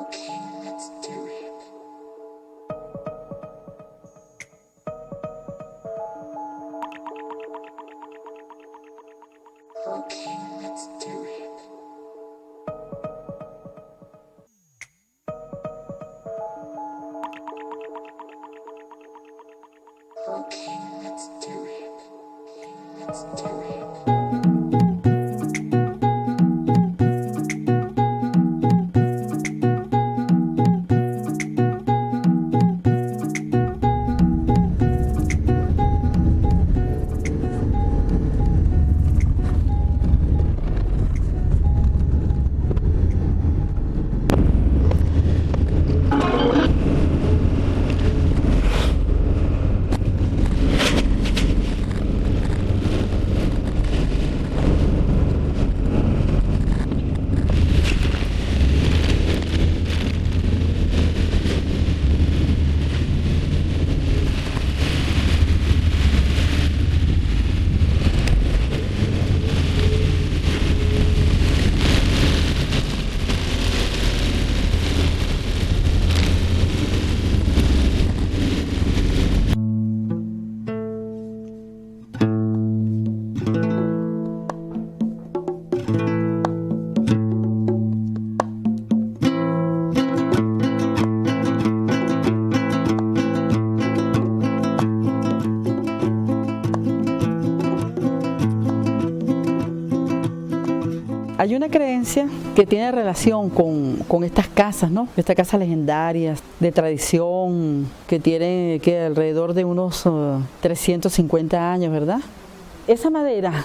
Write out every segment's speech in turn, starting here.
Okay, let's do it. Okay, let's do it. Okay, let's do it. Let's do it. Hay una creencia que tiene relación con estas casas, ¿no? Estas casas legendarias de tradición que tienen alrededor de unos 350 años, ¿verdad? Esa madera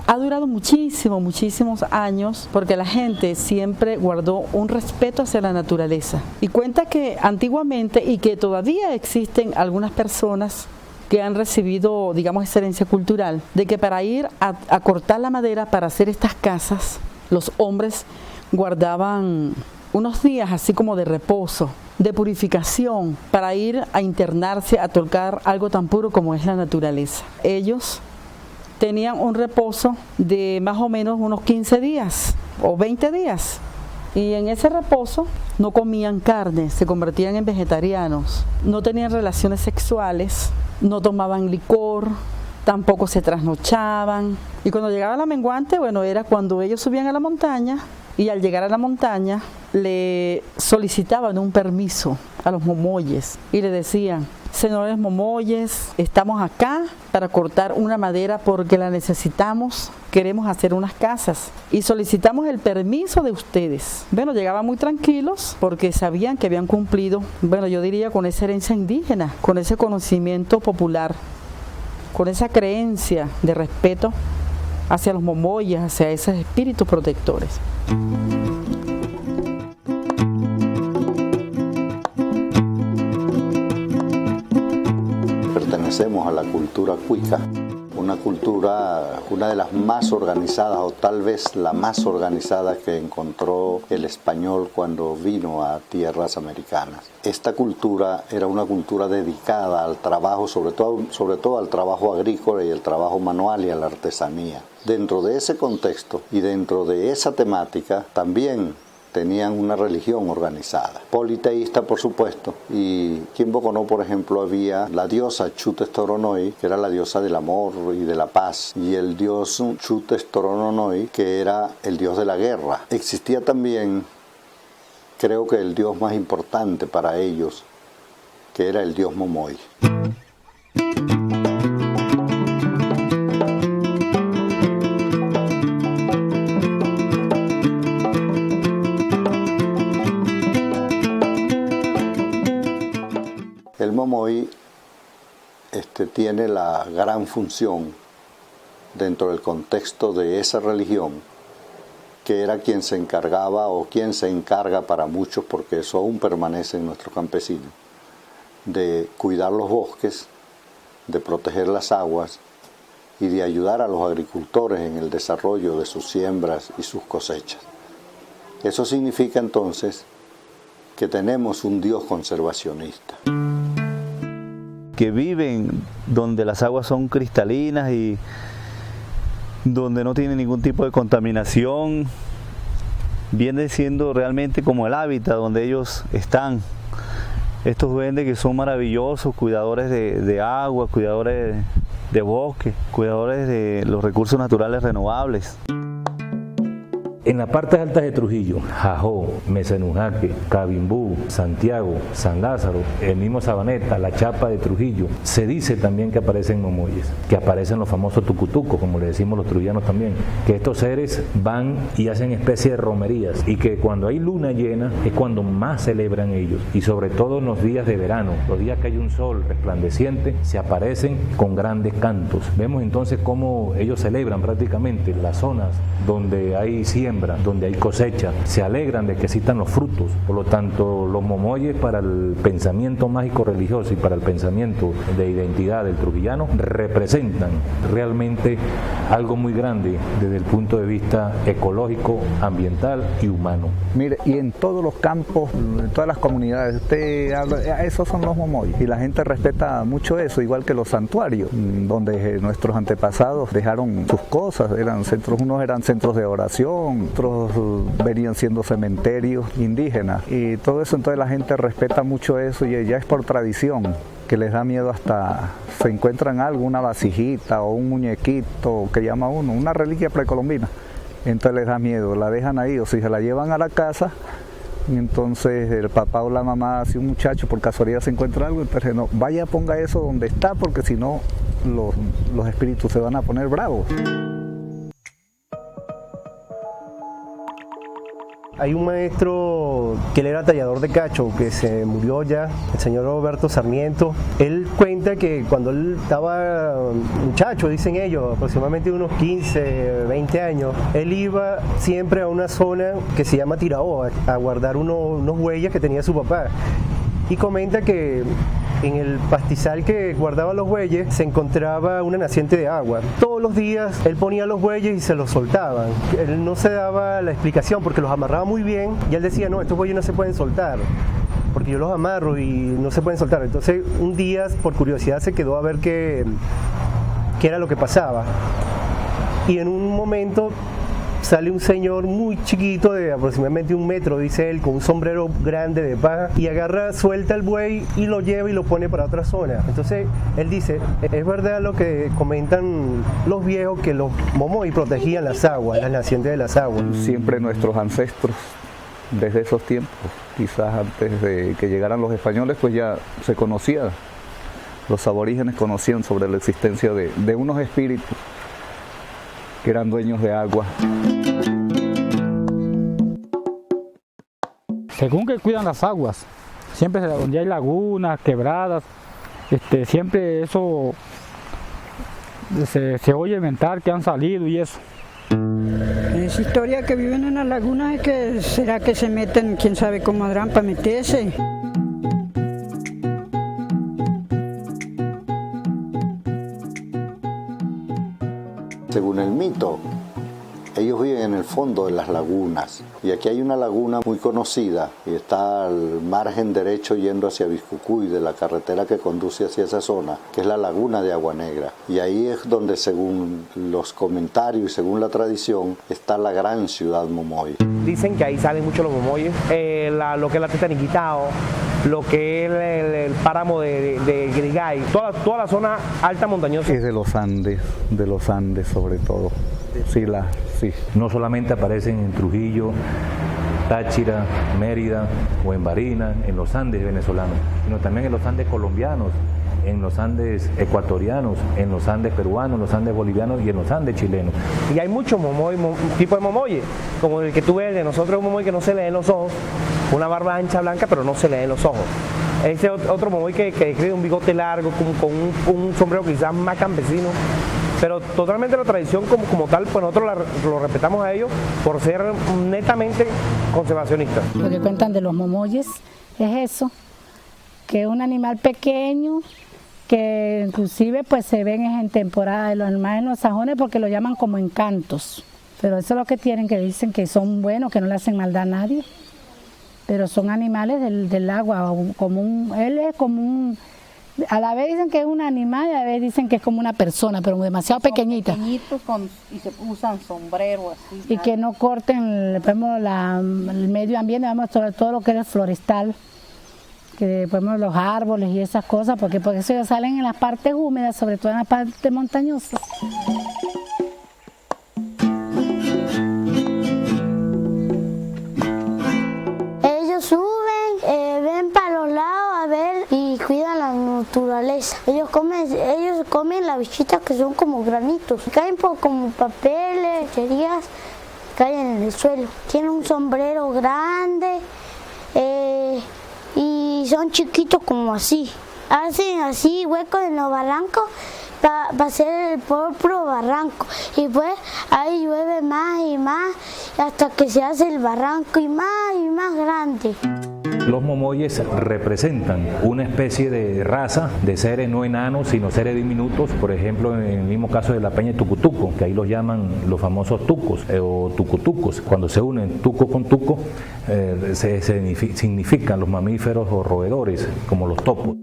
ha durado muchísimos años porque la gente siempre guardó un respeto hacia la naturaleza. Y cuenta que antiguamente y que todavía existen algunas personas que han recibido, digamos, esa herencia cultural, de que para ir a cortar la madera para hacer estas casas, los hombres guardaban unos días así como de reposo, de purificación, para ir a internarse, a tocar algo tan puro como es la naturaleza. Ellos tenían un reposo de más o menos unos 15 días o 20 días. Y en ese reposo no comían carne, se convertían en vegetarianos, no tenían relaciones sexuales, no tomaban licor, tampoco se trasnochaban. Y cuando llegaba la menguante, bueno, era cuando ellos subían a la montaña y al llegar a la montaña le solicitaban un permiso a los momoyes y le decían: señores momoyes, estamos acá para cortar una madera porque la necesitamos, queremos hacer unas casas y solicitamos el permiso de ustedes. Bueno, llegaban muy tranquilos porque sabían que habían cumplido, bueno, yo diría con esa herencia indígena, con ese conocimiento popular, con esa creencia de respeto hacia los momoyes, hacia esos espíritus protectores. Pertenecemos a la cultura cuica, una cultura, una de las más organizadas o tal vez la más organizada que encontró el español cuando vino a tierras americanas. Esta cultura era una cultura dedicada al trabajo, sobre todo al trabajo agrícola y el trabajo manual y a la artesanía. Dentro de ese contexto y dentro de esa temática también tenían una religión organizada, politeísta por supuesto, y Quimboconó, por ejemplo, había la diosa Chutestoronoy, que era la diosa del amor y de la paz, y el dios Chutestoronoy, que era el dios de la guerra. Existía también, creo que el dios más importante para ellos, que era el dios Momoy. El Momoy tiene la gran función dentro del contexto de esa religión, que era quien se encargaba o quien se encarga para muchos, porque eso aún permanece en nuestros campesinos, de cuidar los bosques, de proteger las aguas y de ayudar a los agricultores en el desarrollo de sus siembras y sus cosechas. Eso significa entonces que tenemos un Dios conservacionista, que viven donde las aguas son cristalinas y donde no tienen ningún tipo de contaminación, viene siendo realmente como el hábitat donde ellos están. Estos duendes que son maravillosos, cuidadores de agua, cuidadores de bosque, cuidadores de los recursos naturales renovables. En las partes altas de Trujillo, Jajó, Mesenujaque, Cabimbú, Santiago, San Lázaro, el mismo Sabaneta, la Chapa de Trujillo, se dice también que aparecen momoyes, que aparecen los famosos tucutucos, como le decimos los trujillanos también, que estos seres van y hacen especie de romerías y que cuando hay luna llena es cuando más celebran ellos, y sobre todo en los días de verano, los días que hay un sol resplandeciente, se aparecen con grandes cantos. Vemos entonces cómo ellos celebran prácticamente las zonas donde hay siembra, donde hay cosecha, se alegran de que existan los frutos. Por lo tanto, los momoyes, para el pensamiento mágico religioso y para el pensamiento de identidad del trujillano, representan realmente algo muy grande desde el punto de vista ecológico, ambiental y humano. Mire, y en todos los campos, en todas las comunidades, usted habla, esos son los momoyes, y la gente respeta mucho eso, igual que los santuarios, donde nuestros antepasados dejaron sus cosas, eran centros, unos eran centros de oración, otros venían siendo cementerios indígenas, y todo eso, entonces la gente respeta mucho eso, y ya es por tradición, que les da miedo hasta se encuentran algo, una vasijita o un muñequito que llama uno, una reliquia precolombina, entonces les da miedo, la dejan ahí, o si se la llevan a la casa, y entonces el papá o la mamá, si un muchacho por casualidad se encuentra algo, entonces no, vaya, ponga eso donde está, porque si no los espíritus se van a poner bravos. Hay un maestro que él era tallador de cacho, que se murió ya, el señor Roberto Sarmiento. Él cuenta que cuando él estaba muchacho, dicen ellos, aproximadamente unos 15, 20 años, él iba siempre a una zona que se llama Tiraó, a guardar unos huellas que tenía su papá. Y comenta que en el pastizal que guardaba los bueyes se encontraba una naciente de agua. Todos los días él ponía los bueyes y se los soltaban. Él no se daba la explicación porque los amarraba muy bien y él decía, no, estos bueyes no se pueden soltar porque yo los amarro y no se pueden soltar. Entonces un día por curiosidad se quedó a ver qué era lo que pasaba. Y en un momento sale un señor muy chiquito, de aproximadamente 1 metro, dice él, con un sombrero grande de paja, y agarra, suelta el buey y lo lleva y lo pone para otra zona. Entonces él dice, es verdad lo que comentan los viejos, que los momoy protegían las aguas, las nacientes de las aguas. Siempre nuestros ancestros, desde esos tiempos, quizás antes de que llegaran los españoles, pues ya se conocía, los aborígenes conocían sobre la existencia de unos espíritus que eran dueños de agua. Según que cuidan las aguas, siempre donde hay lagunas, quebradas, siempre eso se oye inventar que han salido y eso. Esa historia que viven en las lagunas es que será que se meten, quién sabe cómo harán para meterse. Según el mito, ellos viven en el fondo de las lagunas, y aquí hay una laguna muy conocida y está al margen derecho yendo hacia Biscucuy, de la carretera que conduce hacia esa zona, que es la laguna de Agua Negra, y ahí es donde, según los comentarios y según la tradición, está la gran ciudad momoy. Dicen que ahí salen mucho los momoyes, lo que es la Tetaniquitao, lo que es el páramo de Grigay, toda la zona alta montañosa. Es de los Andes sobre todo. Sí. No solamente aparecen en Trujillo, Táchira, Mérida o en Barinas, en los Andes venezolanos, sino también en los Andes colombianos, en los Andes ecuatorianos, en los Andes peruanos, en los Andes bolivianos y en los Andes chilenos. Y hay muchos tipos de momoyes, como el que tú ves de nosotros, un momoy que no se lee en los ojos, una barba ancha blanca pero no se lee en los ojos. Ese otro momoy que describe un bigote largo, con un sombrero quizás más campesino, pero totalmente la tradición como tal, pues nosotros lo respetamos a ellos por ser netamente conservacionistas. Lo que cuentan de los momoyes es eso, que es un animal pequeño, que inclusive pues se ven en temporada de los animales en los sajones porque lo llaman como encantos, pero eso es lo que tienen, que dicen que son buenos, que no le hacen maldad a nadie, pero son animales del agua, él es como A la vez dicen que es un animal y a la vez dicen que es como una persona, pero demasiado pequeñita. Pequeñitos y se usan sombrero así. Y que no corten el medio ambiente, vamos, sobre todo lo que es el florestal, que ponemos los árboles y esas cosas, porque eso ya salen en las partes húmedas, sobre todo en las partes montañosas. Ellos suben, ven para los lados a ver y cuidan la naturaleza. Ellos comen las bichitas que son como granitos, caen como papeles, chucherías, caen en el suelo. Tienen un sombrero grande y son chiquitos como así. Hacen así huecos en los barrancos para hacer el propio barranco. Y pues ahí llueve más y más hasta que se hace el barranco y más grande. Los momoyes representan una especie de raza de seres no enanos, sino seres diminutos. Por ejemplo, en el mismo caso de la peña de Tucutuco, que ahí los llaman los famosos tucos o tucutucos. Cuando se unen tuco con tuco, significan los mamíferos o roedores, como los topos.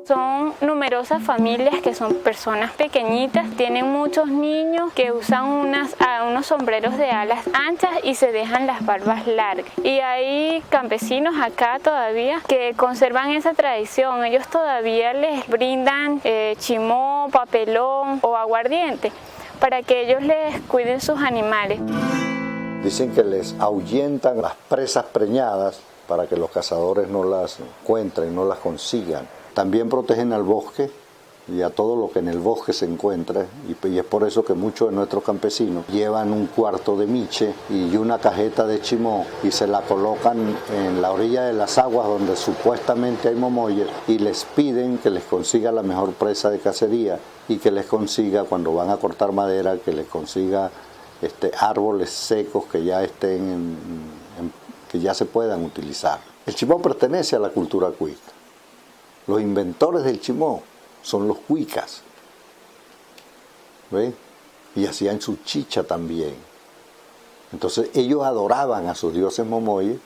Son numerosas familias que son personas pequeñitas, tienen muchos niños que usan unos sombreros de alas anchas y se dejan las barbas largas. Y hay campesinos acá todavía que conservan esa tradición, ellos todavía les brindan chimó, papelón o aguardiente para que ellos les cuiden sus animales. Dicen que les ahuyentan las presas preñadas para que los cazadores no las encuentren, no las consigan. También protegen al bosque y a todo lo que en el bosque se encuentra, y es por eso que muchos de nuestros campesinos llevan un cuarto de miche y una cajeta de chimó y se la colocan en la orilla de las aguas donde supuestamente hay momoyes y les piden que les consiga la mejor presa de cacería y que les consiga, cuando van a cortar madera, que les consiga árboles secos que ya que ya se puedan utilizar. El chimó pertenece a la cultura cuica. Los inventores del chimó son los cuicas, ¿ve? Y hacían su chicha también. Entonces ellos adoraban a sus dioses momoyes,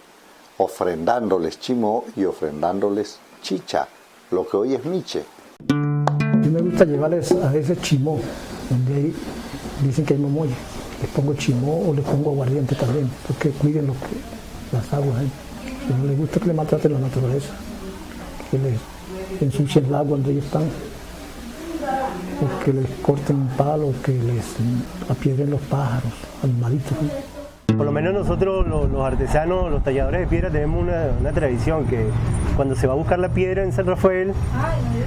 ofrendándoles chimó y ofrendándoles chicha, lo que hoy es miche. A mí me gusta llevarles a ese chimó, donde ahí dicen que hay momoyes. Les pongo chimó o les pongo aguardiente también, porque cuiden las aguas ahí. No les gusta que le maltraten la naturaleza, que les ensucien el agua donde ellos están, o que les corten un palo, que les apiedren los pájaros, animalitos. Por lo menos nosotros los artesanos, los talladores de piedra, tenemos una tradición que cuando se va a buscar la piedra en San Rafael,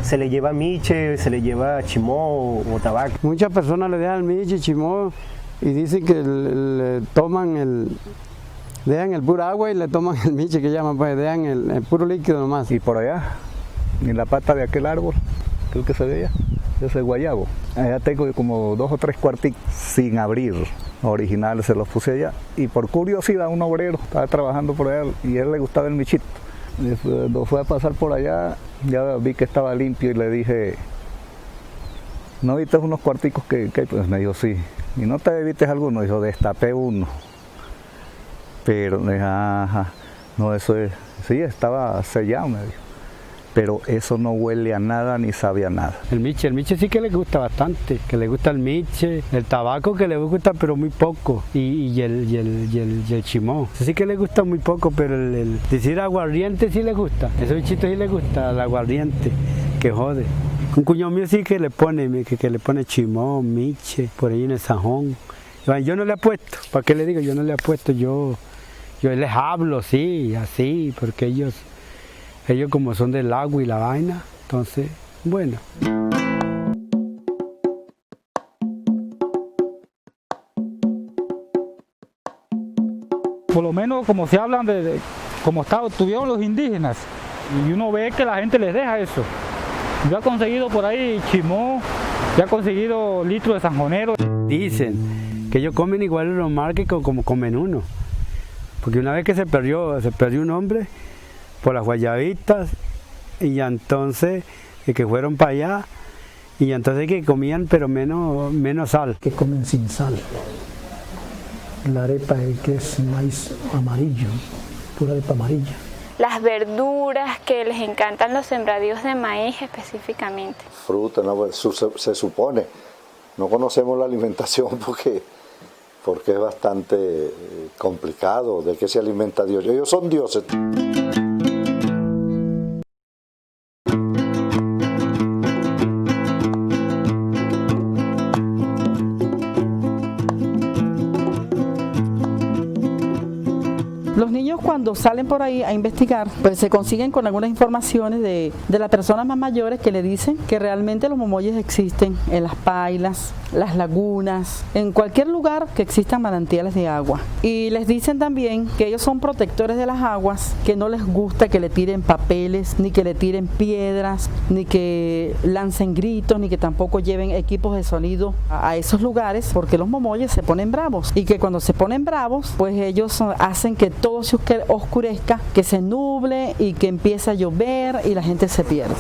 se le lleva miche, se le lleva chimó o tabaco. Muchas personas le dejan miche y chimó y dicen que le toman dejan el puro agua y le toman el miche, que llaman, pues dejan el puro líquido nomás. Y por allá, en la pata de aquel árbol, creo que se ve allá, ese guayabo. Allá tengo como 2 o 3 cuartitos sin abrir, originales, se los puse allá. Y por curiosidad, un obrero estaba trabajando por allá y a él le gustaba el michito. Cuando fue a pasar por allá, ya vi que estaba limpio y le dije, ¿no viste unos cuarticos que hay? Pues me dijo, sí. ¿Y no te viste alguno? Dijo, destapé uno. Pero le dije, ajá, no, eso es, sí, estaba sellado, me dijo. Pero eso no huele a nada ni sabe a nada. El miche sí que le gusta bastante, que le gusta el miche, el tabaco que le gusta pero muy poco, y el chimó. Sí que le gusta muy poco, pero el decir aguardiente sí le gusta, ese bichito sí le gusta, el aguardiente, que jode. Un cuñado mío sí que le pone chimó, miche, por ahí en el sajón. Yo no le apuesto, ¿para qué le digo? Yo no le apuesto, yo les hablo, sí, así, porque ellos como son del agua y la vaina, entonces, bueno. Por lo menos como se hablan como estuvieron los indígenas, y uno ve que la gente les deja eso. Yo he conseguido por ahí chimó, yo he conseguido litros de sanjonero. Dicen que ellos comen igual en los marques como comen uno, porque una vez que se perdió un hombre por las guayabitas, y ya entonces que fueron para allá, y ya entonces que comían pero menos sal. Que comen sin sal. La arepa que es maíz amarillo, pura arepa amarilla. las verduras, que les encantan los sembradíos de maíz específicamente. Fruta, no, se supone. No conocemos la alimentación porque es bastante complicado. ¿De qué se alimenta Dios? Ellos son dioses. Los niños cuando salen por ahí a investigar, pues se consiguen con algunas informaciones de las personas más mayores que le dicen que realmente los momoyes existen en las pailas, las lagunas, en cualquier lugar que existan manantiales de agua. Y les dicen también que ellos son protectores de las aguas, que no les gusta que le tiren papeles, ni que le tiren piedras, ni que lancen gritos, ni que tampoco lleven equipos de sonido a esos lugares, porque los momoyes se ponen bravos. Y que cuando se ponen bravos, pues ellos hacen que todo se oscurezca, que se nuble y que empiece a llover y la gente se pierde.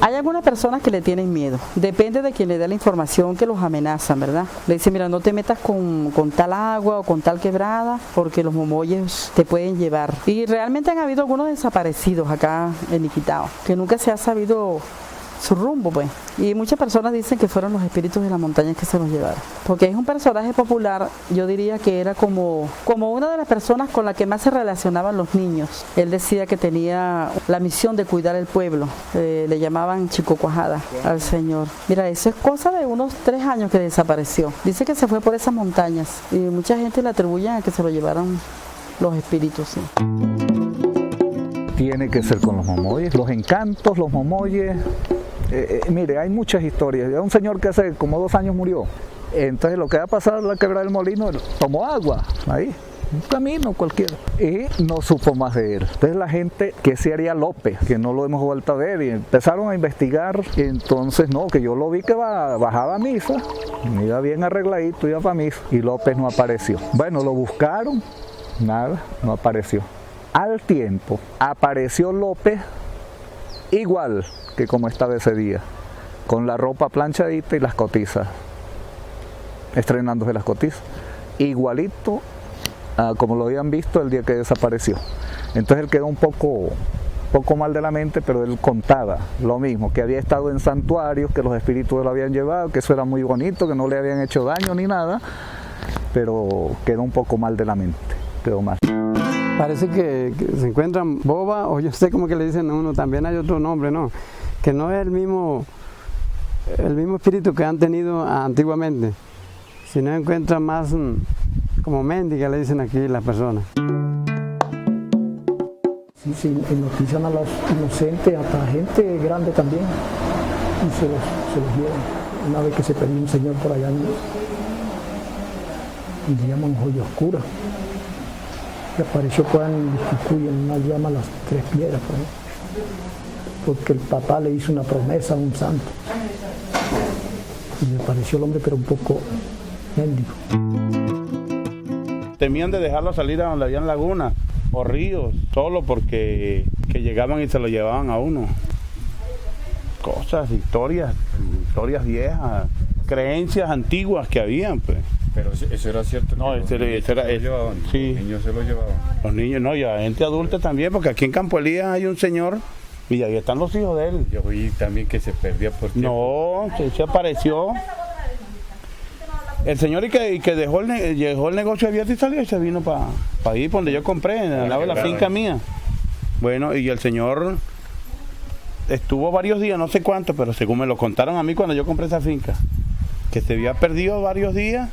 Hay algunas personas que le tienen miedo, depende de quien le dé la información, que los amenazan, ¿verdad? Le dicen, mira, no te metas con tal agua o con tal quebrada porque los momoyes te pueden llevar. Y realmente han habido algunos desaparecidos acá en Iquitao, que nunca se ha sabido su rumbo, pues. Y muchas personas dicen que fueron los espíritus de la montaña que se los llevaron. Porque es un personaje popular, yo diría que era como una de las personas con la que más se relacionaban los niños. Él decía que tenía la misión de cuidar el pueblo. Le llamaban Chico Cuajada al señor. Mira, eso es cosa de unos 3 años que desapareció. Dice que se fue por esas montañas. Y mucha gente le atribuye a que se lo llevaron los espíritus, sí. Tiene que ser con los momoyes, los encantos, los momoyes. Mire, hay muchas historias. Hay un señor que hace como 2 años murió. Entonces lo que va a pasar en la quebrada del molino, tomó agua ahí, un camino cualquiera, y no supo más de él. Entonces la gente, que se haría López, que no lo hemos vuelto a ver, y empezaron a investigar. Y entonces no, que yo lo vi que bajaba a misa, iba bien arregladito, iba para misa, y López no apareció. Bueno, lo buscaron, nada, no apareció. Al tiempo apareció López igual que como estaba ese día, con la ropa planchadita y las cotizas, estrenándose las cotizas, igualito como lo habían visto el día que desapareció. Entonces él quedó un poco mal de la mente, pero él contaba lo mismo, que había estado en santuarios, que los espíritus lo habían llevado, que eso era muy bonito, que no le habían hecho daño ni nada, pero quedó un poco mal de la mente, quedó mal. Parece que se encuentran boba, o yo sé cómo que le dicen a uno, también hay otro nombre, ¿no? Que no es el mismo espíritu que han tenido antiguamente, sino encuentran más como mendiga, le dicen aquí las personas. Sí, hipnotizan a los inocentes, hasta gente grande también, y se los llevan. Una vez que se perdió un señor por allá, y le llaman Joya Oscura, que apareció por ahí en Cucuy, en una llama Las 3 Piedras, por ahí, porque el papá le hizo una promesa a un santo, y le apareció el hombre, pero un poco mendigo. Temían de dejarlo salir a donde habían lagunas o ríos, solo porque que llegaban y se lo llevaban a uno. Cosas, historias viejas, creencias antiguas que habían, pues. Pero eso era cierto. No, eso era sí. Los niños se lo llevaban. Los niños, no, y a gente adulta también, porque aquí en Campo Elías hay un señor y ahí están los hijos de él. Yo vi también que se perdía por tiempo. No, se apareció. El señor y que dejó el negocio abierto y salió y se vino para ahí, por donde yo compré, en el lado de la finca mía. Bueno, y el señor estuvo varios días, no sé cuántos, pero según me lo contaron a mí cuando yo compré esa finca, que se había perdido varios días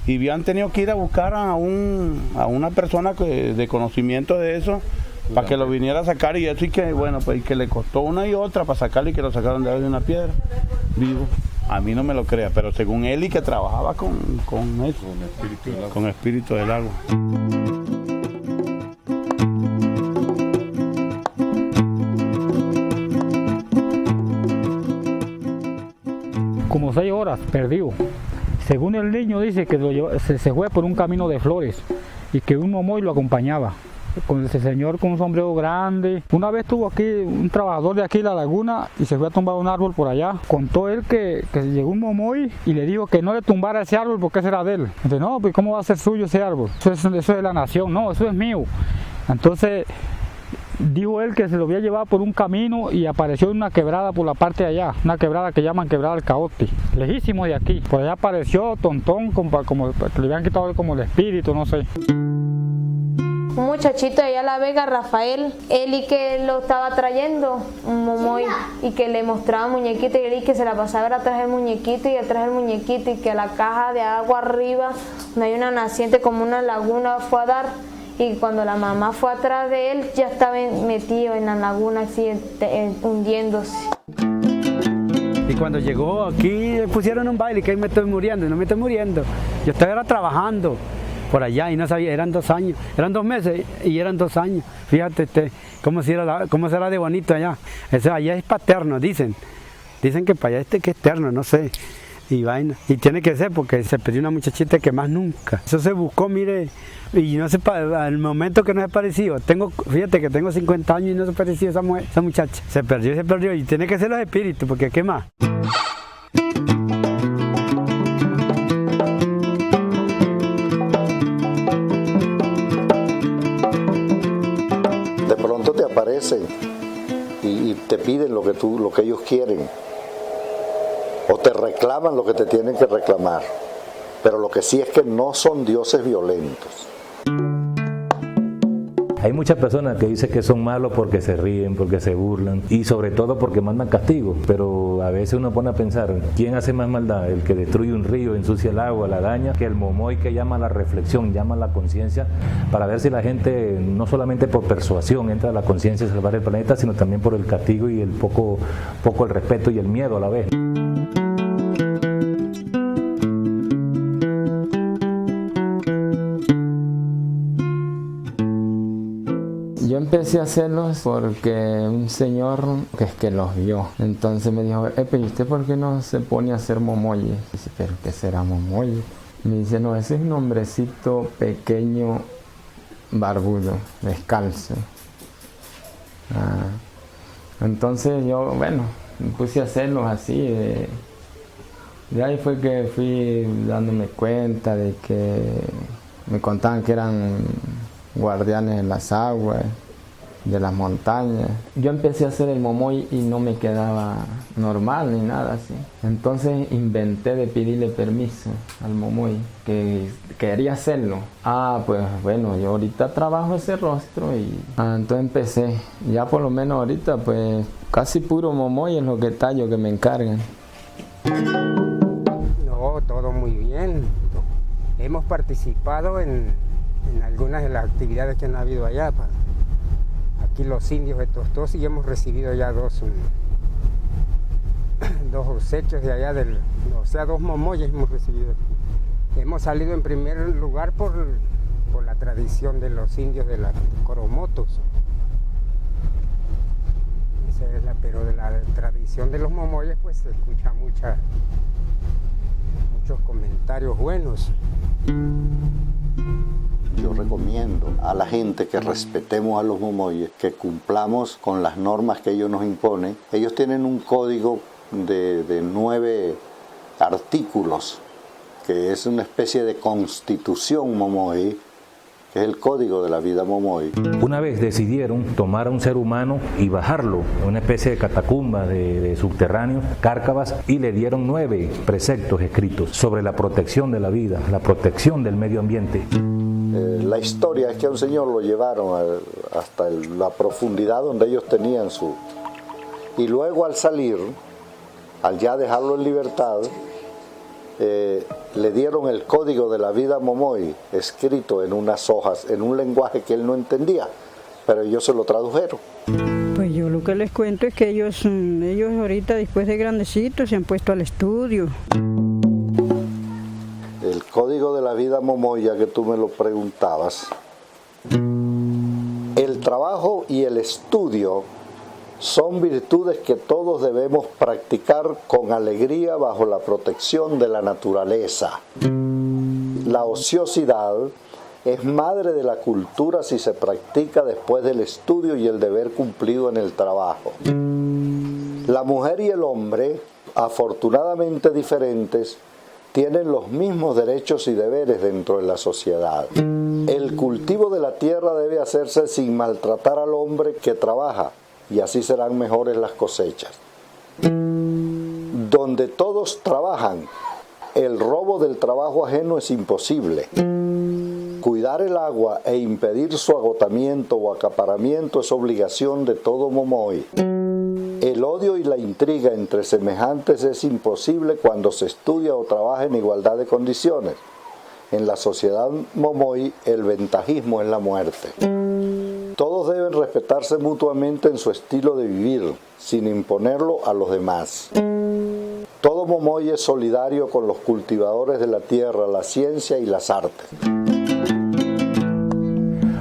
y habían tenido que ir a buscar a una persona de conocimiento de eso para que lo viniera a sacar, y eso, y que bueno, pues y que le costó una y otra para sacarlo, y que lo sacaron de una piedra vivo. A mí no me lo crea, pero según él, y que trabajaba con eso, con espíritu del agua. Como 6 horas perdido. Según el niño dice que se fue por un camino de flores y que un momoy lo acompañaba, con ese señor con un sombrero grande. Una vez estuvo aquí un trabajador de aquí de la laguna y se fue a tumbar un árbol por allá. Contó él que llegó un momoy y le dijo que no le tumbara ese árbol porque ese era de él. Entonces, no, pues ¿cómo va a ser suyo ese árbol? Eso es de la nación, no, eso es mío. Entonces dijo él que se lo había llevado por un camino y apareció en una quebrada por la parte de allá, una quebrada que llaman Quebrada del Caote, lejísimo de aquí. Por allá apareció tontón, como que le habían quitado como el espíritu, no sé. Un muchachito de allá La Vega, Rafael, él y que lo estaba trayendo, un momoy, y que le mostraba muñequito y él y que se la pasaba atrás del muñequito y atrás del muñequito y que la caja de agua arriba, donde hay una naciente como una laguna, fue a dar. Y cuando la mamá fue atrás de él, ya estaba metido en la laguna, así hundiéndose. Y cuando llegó aquí, le pusieron un baile, que ahí me estoy muriendo, no me estoy muriendo. Yo estaba trabajando por allá y no sabía, eran 2 años, eran 2 meses y eran 2 años. Fíjate cómo será de bonito allá. Eso allá es paterno, dicen que para allá que es terno, no sé. Y vaina, y tiene que ser porque se perdió una muchachita que más nunca. Eso se buscó, mire, y no sé, al momento que no se apareció, fíjate que tengo 50 años y no se apareció esa muchacha. Se perdió, y tiene que ser los espíritus, porque ¿qué más? De pronto te aparecen y te piden lo que ellos quieren. O te reclaman lo que te tienen que reclamar. Pero lo que sí es que no son dioses violentos. Hay muchas personas que dicen que son malos porque se ríen, porque se burlan y sobre todo porque mandan castigo. Pero a veces uno pone a pensar, ¿quién hace más maldad? El que destruye un río, ensucia el agua, la daña, que el momoy que llama a la reflexión, llama a la conciencia para ver si la gente, no solamente por persuasión, entra a la conciencia de salvar el planeta, sino también por el castigo y el poco el respeto y el miedo a la vez. Yo empecé a hacerlos porque un señor que los vio, entonces me dijo, pero ¿y usted por qué no se pone a hacer momoye? Dice, ¿pero qué será momoye? Me dice, no, ese es un hombrecito pequeño, barbudo, descalzo. Entonces yo, bueno, me puse a hacerlos así. De ahí fue que fui dándome cuenta de que me contaban que eran guardianes de las aguas, de las montañas. Yo empecé a hacer el momoy y no me quedaba normal ni nada así. Entonces inventé de pedirle permiso al momoy, que quería hacerlo. Pues bueno, yo ahorita trabajo ese rostro y entonces empecé. Ya por lo menos ahorita pues casi puro momoy es lo que tallo que me encargan. No, todo muy bien. Hemos participado en algunas de las actividades que han habido allá. Aquí los indios de Tostos y hemos recibido ya dos obsequios de allá, 2 momoyes hemos recibido aquí. Hemos salido en primer lugar por la tradición de los indios de las coromotos. Pero de la tradición de los momoyes pues se escucha muchos comentarios buenos. Yo recomiendo a la gente que respetemos a los momoyes, que cumplamos con las normas que ellos nos imponen. Ellos tienen un código de 9 artículos, que es una especie de constitución momoy, que es el código de la vida momoy. Una vez decidieron tomar a un ser humano y bajarlo en una especie de catacumba de subterráneos, cárcavas, y le dieron 9 preceptos escritos sobre la protección de la vida, la protección del medio ambiente. La historia es que a un señor lo llevaron hasta la profundidad donde ellos tenían su... Y luego al salir, al ya dejarlo en libertad, le dieron el código de la vida momoy escrito en unas hojas, en un lenguaje que él no entendía, pero ellos se lo tradujeron. Pues yo lo que les cuento es que ellos ahorita después de grandecitos se han puesto al estudio. El código de la vida momoy, ya que tú me lo preguntabas, el trabajo y el estudio son virtudes que todos debemos practicar con alegría bajo la protección de la naturaleza. La ociosidad es madre de la cultura si se practica después del estudio y el deber cumplido en el trabajo. La mujer y el hombre, afortunadamente diferentes, tienen los mismos derechos y deberes dentro de la sociedad. El cultivo de la tierra debe hacerse sin maltratar al hombre que trabaja, y así serán mejores las cosechas. Donde todos trabajan, el robo del trabajo ajeno es imposible. Cuidar el agua e impedir su agotamiento o acaparamiento es obligación de todo momoy. El odio y la intriga entre semejantes es imposible cuando se estudia o trabaja en igualdad de condiciones. En la sociedad momoy, el ventajismo es la muerte. Todos deben respetarse mutuamente en su estilo de vivir, sin imponerlo a los demás. Todo momoy es solidario con los cultivadores de la tierra, la ciencia y las artes.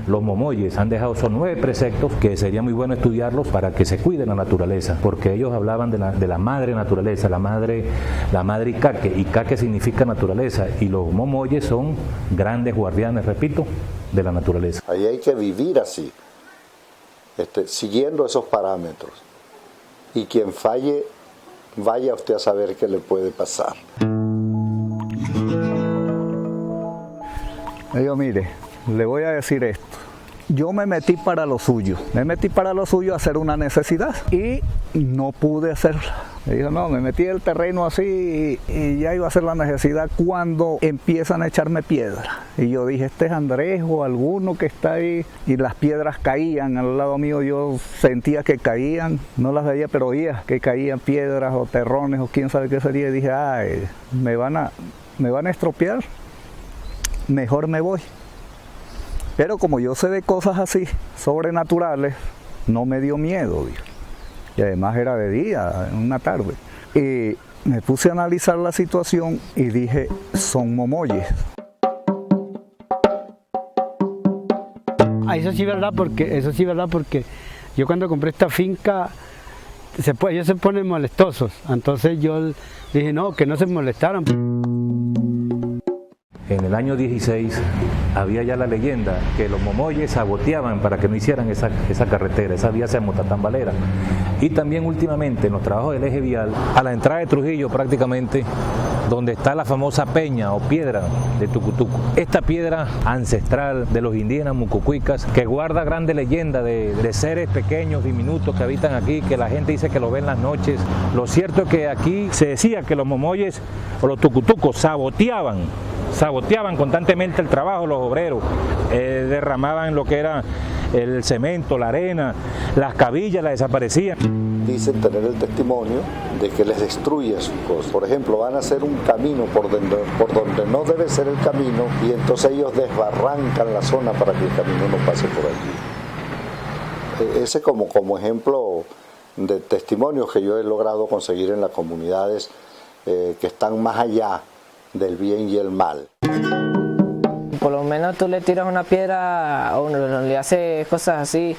Los momoyes han dejado, son 9 preceptos que sería muy bueno estudiarlos para que se cuide la naturaleza, porque ellos hablaban de la madre naturaleza, la madre Icaque. Icaque significa naturaleza, y los momoyes son grandes guardianes, repito, de la naturaleza. Ahí hay que vivir así, siguiendo esos parámetros. Y quien falle, vaya usted a saber qué le puede pasar. Yo, mire, le voy a decir esto. Yo me metí para lo suyo. A hacer una necesidad y no pude hacerla. Me dijo, no, me metí en el terreno así y ya iba a hacer la necesidad cuando empiezan a echarme piedra. Y yo dije, este es Andrés o alguno que está ahí. Y las piedras caían al lado mío. Yo sentía que caían, no las veía, pero oía que caían piedras o terrones o quién sabe qué sería. Y dije, ay, me van a estropear. Mejor me voy. Pero como yo sé de cosas así, sobrenaturales, no me dio miedo, Dios. Y además era de día, en una tarde. Y me puse a analizar la situación y dije, son momoyes. Eso sí es verdad porque yo cuando compré esta finca, ellos se ponen molestosos. Entonces yo dije, no, que no se molestaran. En el año 16 había ya la leyenda que los momoyes saboteaban para que no hicieran esa carretera, esa vía hacia Motatambalera. Y también últimamente en los trabajos del eje vial, a la entrada de Trujillo prácticamente, donde está la famosa peña o piedra de Tucutuco. Esta piedra ancestral de los indígenas mucucuicas, que guarda grande leyenda de seres pequeños, diminutos que habitan aquí, que la gente dice que lo ven las noches. Lo cierto es que aquí se decía que los momoyes o los tucutucos saboteaban constantemente el trabajo de los obreros, derramaban lo que era el cemento, la arena, las cabillas las desaparecían. Dicen tener el testimonio de que les destruye sus cosas. Por ejemplo, van a hacer un camino por donde no debe ser el camino y entonces ellos desbarrancan la zona para que el camino no pase por allí. Ese como ejemplo de testimonios que yo he logrado conseguir en las comunidades que están más allá del bien y el mal. Por lo menos tú le tiras una piedra o le haces cosas así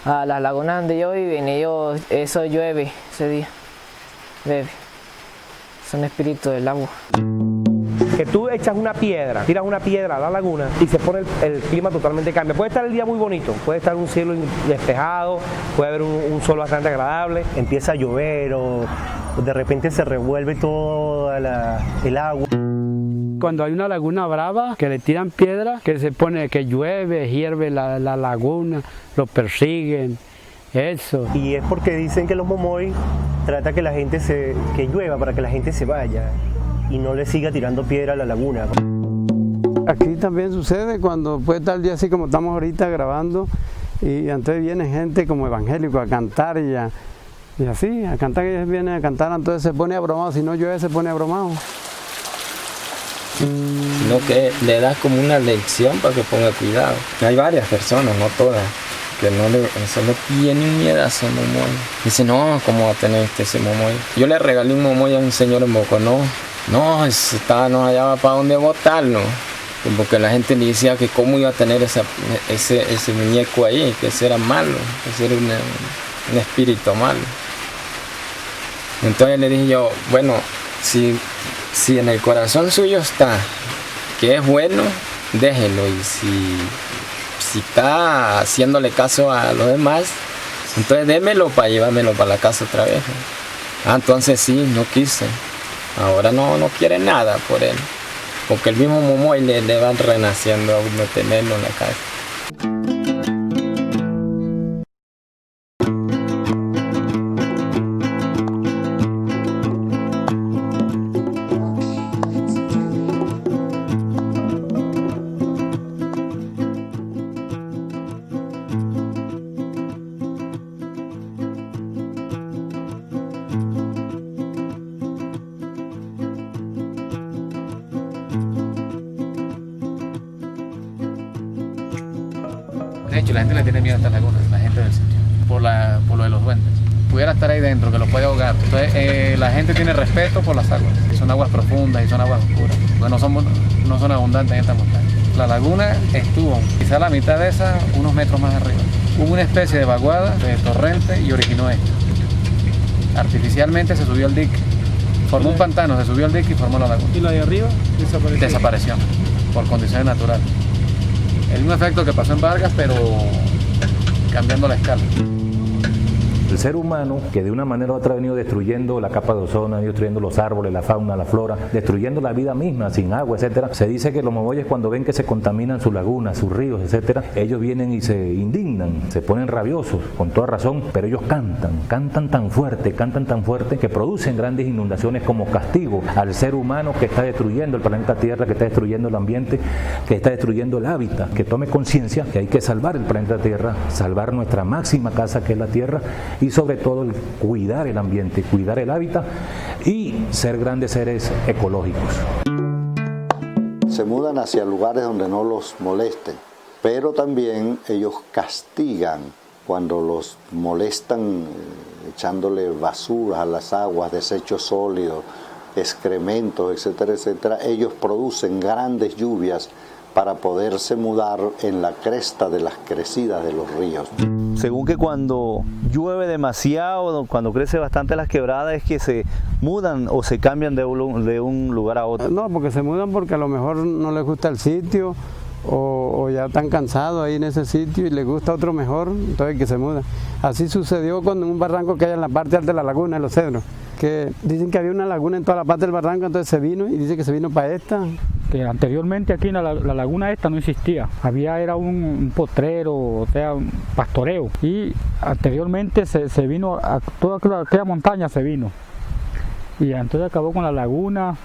a las lagunas donde yo vivo y eso llueve ese día, bebe. Son espíritus del agua. Que tú echas una piedra, tiras una piedra a la laguna y se pone el clima totalmente cambia. Puede estar el día muy bonito, puede estar un cielo despejado, puede haber un sol bastante agradable. Empieza a llover o de repente se revuelve todo el agua. Cuando hay una laguna brava, que le tiran piedra, que llueve, hierve la laguna, lo persiguen, eso. Y es porque dicen que los momoy trata que que llueva para que la gente se vaya y no le siga tirando piedra a la laguna. Aquí también sucede cuando puede estar el día así como estamos ahorita grabando y entonces viene gente como evangélico a cantar y así, a cantar, que ellos vienen a cantar, entonces se pone abrumado, si no llueve se pone abrumado. Sino que le das como una lección para que ponga cuidado. Hay varias personas, no todas, que eso le tiene un miedazo a momoy. Dice, no, ¿cómo va a tener ese momoy? Yo le regalé un momoy a un señor en Boconó. No, no hallaba para dónde botarlo. Porque la gente le decía que cómo iba a tener ese muñeco ahí, que ese era malo, que ese era un espíritu malo. Entonces le dije yo, bueno, si en el corazón suyo está que es bueno, déjelo, y si está haciéndole caso a los demás, entonces démelo para llevármelo para la casa otra vez. Entonces sí, no quise. Ahora no quiere nada por él, porque el mismo momoy le va renaciendo a uno tenerlo en la casa. De hecho, la gente le tiene miedo a estas lagunas, la gente del sitio, por lo de los duendes. Pudiera estar ahí dentro, que lo puede ahogar. Entonces, la gente tiene respeto por las aguas. Son aguas profundas y son aguas oscuras, porque no son abundantes en esta montaña. La laguna estuvo, quizá la mitad de esa, unos metros más arriba. Hubo una especie de vaguada, de torrente, y originó esto. Artificialmente se subió el dique. Formó un pantano, se subió el dique y formó la laguna. ¿Y la de arriba? Desapareció, por condiciones naturales. El mismo efecto que pasó en Vargas, pero cambiando la escala. El ser humano, que de una manera u otra ha venido destruyendo la capa de ozono, ha venido destruyendo los árboles, la fauna, la flora, destruyendo la vida misma, sin agua, etcétera. Se dice que los momoyes, cuando ven que se contaminan sus lagunas, sus ríos, etcétera, ellos vienen y se indignan, se ponen rabiosos, con toda razón, pero ellos cantan tan fuerte, que producen grandes inundaciones como castigo al ser humano que está destruyendo el planeta Tierra, que está destruyendo el ambiente, que está destruyendo el hábitat, que tome conciencia que hay que salvar el planeta Tierra, salvar nuestra máxima casa, que es la Tierra, y sobre todo el cuidar el ambiente, cuidar el hábitat y ser grandes seres ecológicos. Se mudan hacia lugares donde no los molesten, pero también ellos castigan cuando los molestan echándole basuras a las aguas, desechos sólidos, excrementos, etcétera, etcétera. Ellos producen grandes lluvias para poderse mudar en la cresta de las crecidas de los ríos. Según que cuando llueve demasiado, cuando crece bastante las quebradas, es que se mudan o se cambian de un lugar a otro. No, porque se mudan porque a lo mejor no les gusta el sitio o ya están cansados ahí en ese sitio y les gusta otro mejor, entonces que se mudan. Así sucedió con un barranco que hay en la parte alta de la laguna de los Cedros, que dicen que había una laguna en toda la parte del barranco, entonces se vino y dice que se vino para esta. Que anteriormente aquí en la laguna esta no existía, era un potrero, o sea, un pastoreo, y anteriormente se vino, a toda aquella montaña se vino, y entonces acabó con la laguna,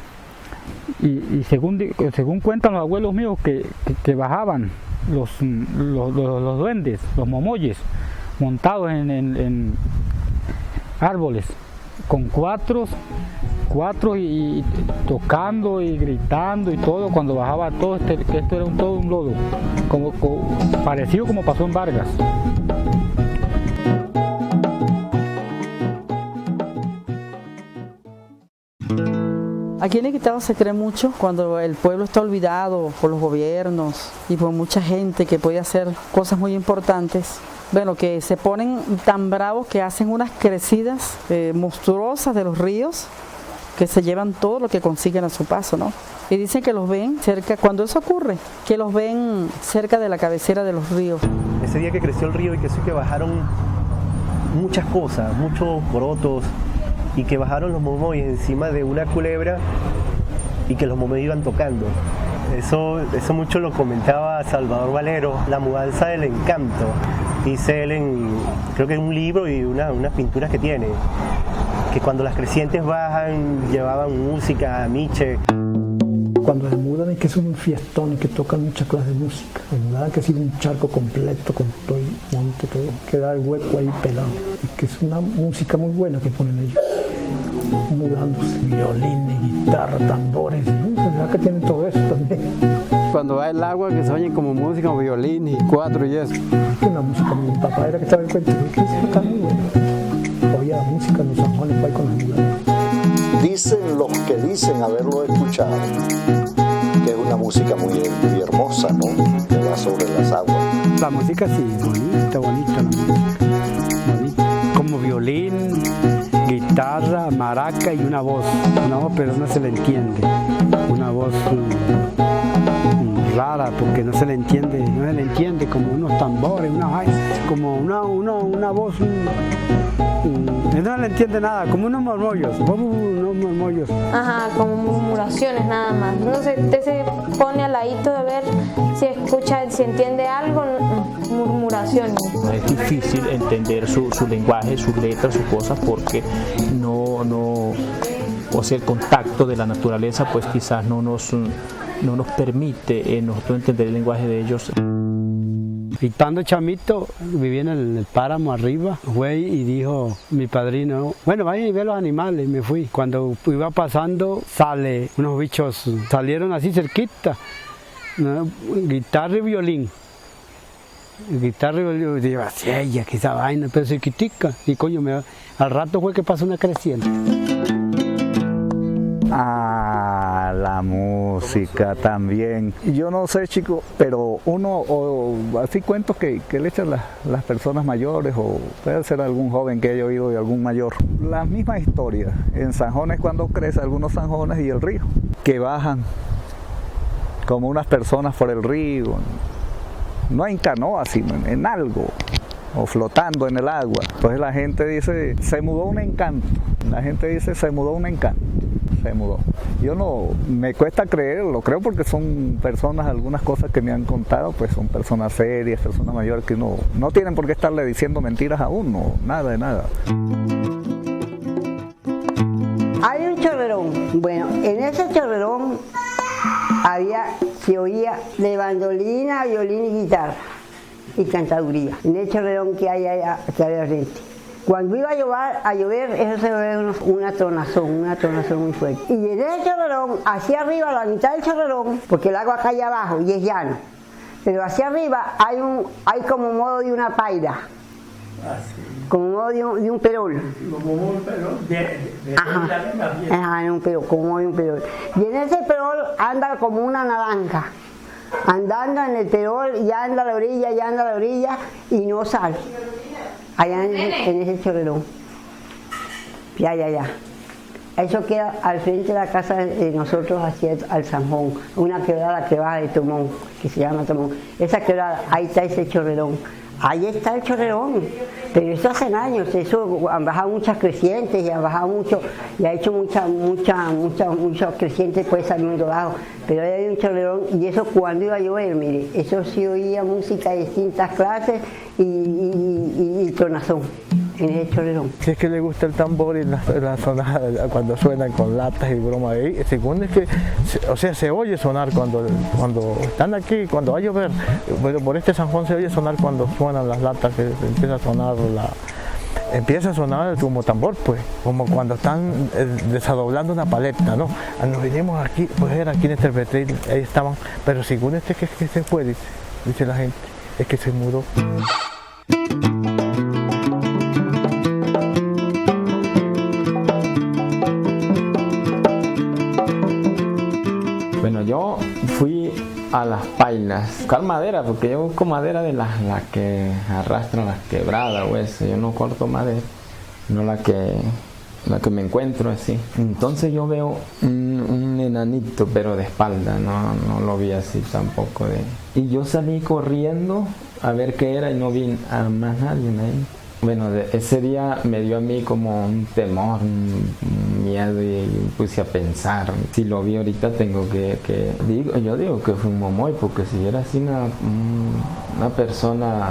y según cuentan los abuelos míos que bajaban los duendes, los momoyes, montados en árboles, con cuatro y tocando y gritando y todo, cuando bajaba todo que esto era todo un lodo, parecido como pasó en Vargas. Aquí en Iquitao se cree mucho cuando el pueblo está olvidado por los gobiernos y por mucha gente que puede hacer cosas muy importantes. Bueno, que se ponen tan bravos que hacen unas crecidas monstruosas de los ríos que se llevan todo lo que consiguen a su paso, ¿no? Y dicen que los ven cerca, cuando eso ocurre, que los ven cerca de la cabecera de los ríos. Ese día que creció el río y que bajaron muchas cosas, muchos porotos, y que bajaron los momoyes encima de una culebra y que los momoyes iban tocando. Eso mucho lo comentaba Salvador Valero, la mudanza del encanto. Dice él creo que en un libro y unas pinturas que tiene, que cuando las crecientes bajan llevaban música, miche. Cuando se mudan es que es un fiestón y que tocan muchas clases de música. Se mudan que ha sido un charco completo con todo el monte, todo, queda el hueco ahí pelado. Y que es una música muy buena que ponen ellos. Mudándose, violines, guitarra, tambores, ¿verdad que tienen todo eso también? Cuando va el agua que se oyen como música, como violín y cuatro y eso. Una música muy, mi papá era que estaba en cuenta, que está muy buena. Oía música en los San Juan y con las mudas. Dicen los que dicen haberlo escuchado, que es una música muy hermosa, ¿no? Que va sobre las aguas. La música sí, bonita la música. Bonita. Como violín, guitarra, maraca y una voz, pero no se le entiende. Una voz rara porque no se le entiende como unos tambores, como una voz, no le entiende nada, como unos murmullos, Ajá, como murmuraciones nada más. No sé, usted se pone al ladito de ver si escucha, si entiende algo, murmuraciones. Es difícil entender su lenguaje, sus letras, sus cosas, porque o sea, el contacto de la naturaleza pues quizás no nos permite nosotros entender el lenguaje de ellos. Y estando chamito, vivía en el páramo arriba, fue y dijo mi padrino, bueno, vayan y ve los animales, y me fui. Cuando iba pasando, unos bichos salieron así cerquita, ¿no? Guitarra y violín. Y digo, así ella, que esa vaina, pero cerquitica. Y coño, al rato fue que pasó una creciente. Ah, la música también. Yo no sé, chicos, pero así cuentos que le echan las personas mayores, o puede ser algún joven que haya oído de algún mayor. Las mismas historias. En Sanjones, cuando crece, algunos Sanjones y el río, que bajan como unas personas por el río, no en canoa, sino en algo, o flotando en el agua. Entonces la gente dice, se mudó un encanto. La gente dice, se mudó un encanto. Se mudó. Yo no, me cuesta creerlo, creo porque son personas, algunas cosas que me han contado, pues son personas serias, personas mayores que no tienen por qué estarle diciendo mentiras a uno, nada de nada. Hay un chorrerón. Bueno, en ese chorrerón se oía de bandolina, violín y guitarra y cantaduría. En el chorrerón que hay allá, que había frente. Cuando iba a llover, eso se ve una tronazón muy fuerte. Y en el chorrerón, hacia arriba, a la mitad del chorrerón, porque el agua cae abajo y es llano, pero hacia arriba hay como modo de una paira, como modo de un perol. Como un perol en un perol, como modo de un perol. Y en ese perol anda como una naranja, andando en el perol, ya anda a la orilla y no sale. Allá en ese chorrerón. Ya. Eso queda al frente de la casa de nosotros, hacia al Sanjón, una quebrada que baja de Tomón, que se llama Tomón. Esa quebrada, ahí está ese chorrerón. Ahí está el chorrerón, pero eso hace años, eso han bajado muchas crecientes y han bajado mucho, y ha hecho muchas crecientes pues saliendo abajo, pero ahí hay un chorrerón y eso cuando iba a llover, mire, eso sí oía música de distintas clases y tronazón en ese chorrerón. Si es que le gusta el tambor y la sonada cuando suenan con latas y bromas ahí, según es que, o sea, se oye sonar cuando están aquí, cuando va a llover, bueno, por este Sanjón se oye sonar cuando suenan las latas, que empieza a sonar como tambor, pues, como cuando están desadoblando una paleta, ¿no? Nos vinimos aquí, pues era aquí en este Petril, ahí estaban, pero según que se fue, dice la gente, es que se mudó. Bueno, yo fui a las pailas, buscar madera, porque yo busco madera de las que arrastran las quebradas o eso. Yo no corto madera, no la que me encuentro así. Entonces yo veo un enanito, pero de espalda, no lo vi así tampoco. Y yo salí corriendo a ver qué era y no vi a más nadie ahí. Bueno, ese día me dio a mí como un temor, un miedo y puse a pensar. Si lo vi ahorita tengo yo digo que fue un momoy, porque si era así una persona,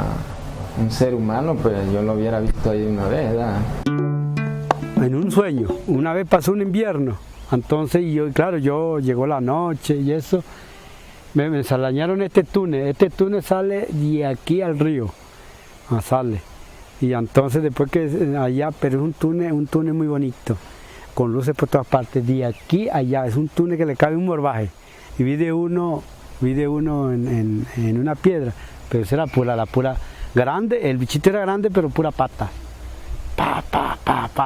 un ser humano, pues yo lo hubiera visto ahí una vez, ¿verdad? En un sueño, una vez pasó un invierno, entonces yo llegó la noche y eso, me ensalañaron este túnel sale de aquí al río, sale. Y entonces después que allá, pero es un túnel muy bonito, con luces por todas partes, de aquí a allá, es un túnel que le cabe un morbaje. Y vi de uno en una piedra, pero esa era la pura grande, el bichito era grande, pero pura pata.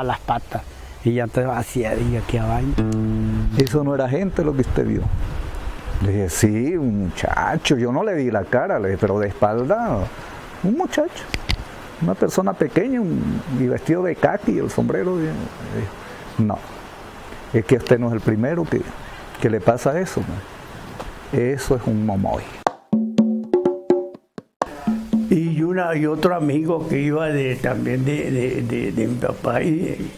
Las patas. Y ya entonces hacía aquí a vaina. Eso no era gente lo que usted vio. Le dije, sí, un muchacho, yo no le vi la cara, pero de espalda, un muchacho. Una persona pequeña y vestido de caqui y el sombrero. No, es que usted no es el primero que le pasa eso, ¿no? eso es un momoy. Y otro amigo que iba también de mi papá, y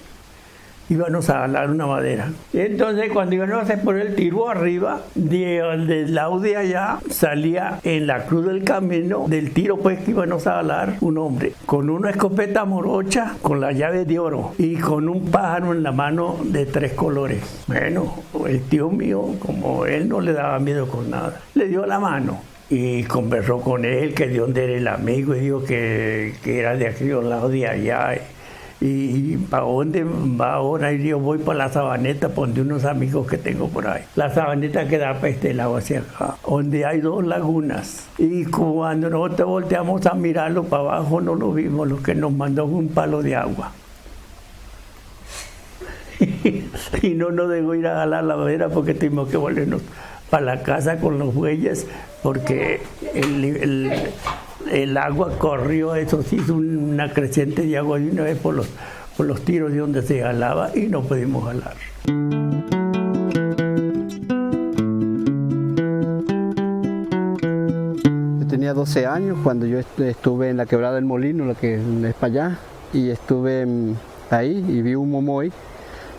íbamos a jalar una madera. Entonces cuando íbamos a hacer por el tiro arriba, del lado de allá salía en la cruz del camino del tiro pues que íbamos a jalar un hombre con una escopeta morocha con la llave de oro y con un pájaro en la mano de 3 colores. Bueno, el tío mío, como él no le daba miedo con nada, le dio la mano y conversó con él, que de dónde era el amigo, y dijo que era de aquí al lado de allá. ¿Y para dónde va ahora? Y yo voy para la Sabaneta, por donde unos amigos que tengo por ahí. La Sabaneta queda para este lado hacia acá, donde hay 2 lagunas. Y cuando nosotros volteamos a mirarlo para abajo, no lo vimos, lo que nos mandó fue un palo de agua. Y no nos dejó ir a jalar la madera porque tuvimos que volvernos para la casa con los bueyes, porque el agua corrió, eso sí, hizo una creciente de agua de una vez por los tiros de donde se jalaba y no pudimos jalar. Yo tenía 12 años cuando yo estuve en la quebrada del Molino, la que es para allá, y estuve ahí y vi un momoy.